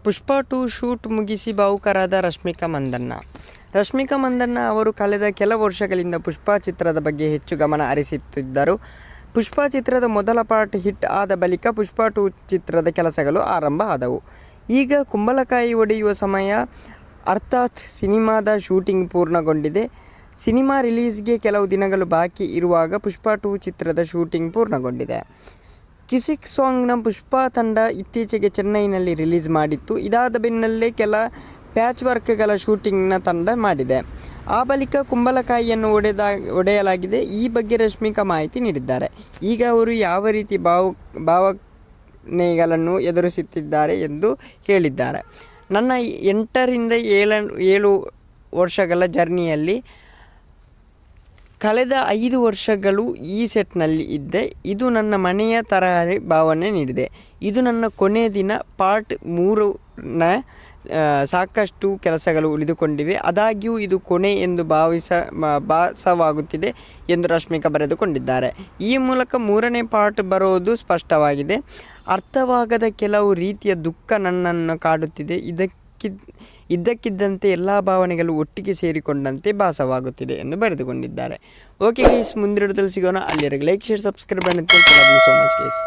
ಪುಷ್ಪ 2 shoot ಮುಗಿಸಿ ಭಾವುಕರಾದ ರಶ್ಮಿಕಾ ಮಂದಣ್ಣ. ರಶ್ಮಿಕಾ ಮಂದಣ್ಣ ಅವರು ಕಳೆದ ಕೆಲ ವರ್ಷಗಳಿಂದ ಪುಷ್ಪ ಚಿತ್ರದ ಬಗ್ಗೆ ಹೆಚ್ಚು ಗಮನ ಹರಿಸುತ್ತಿದ್ದರು. ಪುಷ್ಪ ಚಿತ್ರದ ಮೊದಲ ಪಾರ್ಟ್ ಹಿಟ್ ಆದ ಬಳಿಕ ಪುಷ್ಪ 2 ಚಿತ್ರದ ಕೆಲಸಗಳು ಆರಂಭ ಆದವು. ಈಗ ಕುಂಬಳಕಾಯಿ ಒಡೆಯುವ ಸಮಯ, ಅರ್ಥಾತ್ ಸಿನಿಮಾದ ಶೂಟಿಂಗ್ ಪೂರ್ಣಗೊಂಡಿದೆ. ಸಿನಿಮಾ ರಿಲೀಸ್ಗೆ ಕೆಲವು ದಿನಗಳು ಬಾಕಿ ಇರುವಾಗ ಪುಷ್ಪ 2 ಚಿತ್ರದ ಶೂಟಿಂಗ್ ಪೂರ್ಣಗೊಂಡಿದೆ. ಕಿಸಿಕ್ ಸಾಂಗ್ನ ಪುಷ್ಪ ತಂಡ ಇತ್ತೀಚೆಗೆ ಚೆನ್ನೈನಲ್ಲಿ ರಿಲೀಸ್ ಮಾಡಿತ್ತು. ಇದಾದ ಬೆನ್ನಲ್ಲೇ ಕೆಲ ಪ್ಯಾಚ್ ವರ್ಕ್ಗಳ ಶೂಟಿಂಗ್ನ ತಂಡ ಮಾಡಿದೆ. ಆ ಬಳಿಕ ಕುಂಬಳಕಾಯಿಯನ್ನು ಒಡೆಯಲಾಗಿದೆ. ಈ ಬಗ್ಗೆ ರಶ್ಮಿಕಾ ಮಾಹಿತಿ ನೀಡಿದ್ದಾರೆ. ಈಗ ಅವರು ಯಾವ ರೀತಿ ಭಾವನೆಗಳನ್ನು ಎದುರಿಸುತ್ತಿದ್ದಾರೆ ಎಂದು ಹೇಳಿದ್ದಾರೆ. ನನ್ನ 8 ರಿಂದ 7 ವರ್ಷಗಳ ಜರ್ನಿಯಲ್ಲಿ ಕಳೆದ 5 ವರ್ಷಗಳು ಈ ಸೆಟ್ನಲ್ಲಿ ಇದ್ದೆ. ಇದು ನನ್ನ ಮನೆಯ ತರಹ ಭಾವನೆ ನೀಡಿದೆ. ಇದು ನನ್ನ ಕೊನೆ ದಿನ. ಪಾರ್ಟ್ 3ನ ಸಾಕಷ್ಟು ಕೆಲಸಗಳು ಉಳಿದುಕೊಂಡಿವೆ. ಆದಾಗ್ಯೂ ಇದು ಕೊನೆ ಎಂದು ಭಾಸವಾಗುತ್ತಿದೆ ಎಂದು ರಶ್ಮಿಕಾ ಬರೆದುಕೊಂಡಿದ್ದಾರೆ. ಈ ಮೂಲಕ 3ನೇ ಪಾರ್ಟ್ ಬರೋದು ಸ್ಪಷ್ಟವಾಗಿದೆ. ಅರ್ಥವಾಗದ ಕೆಲವು ರೀತಿಯ ದುಃಖ ನನ್ನನ್ನು ಕಾಡುತ್ತಿದೆ. ಇದ್ದಕ್ಕಿದ್ದಂತೆ ಎಲ್ಲ ಭಾವನೆಗಳು ಒಟ್ಟಿಗೆ ಸೇರಿಕೊಂಡಂತೆ ಭಾಸವಾಗುತ್ತಿದೆ ಎಂದು ಬರೆದುಕೊಂಡಿದ್ದಾರೆ. ಓಕೆ ಗೈಸ್, ಮುಂದಿನ ವಿಡಿಯೋದಲ್ಲಿ ಸಿಗೋಣ. ಅಲ್ಲಿವರೆಗೆ ಲೈಕ್, ಶೇರ್, ಸಬ್ಸ್ಕ್ರೈಬ್ ಮಾಡಿ. Thank you so much guys.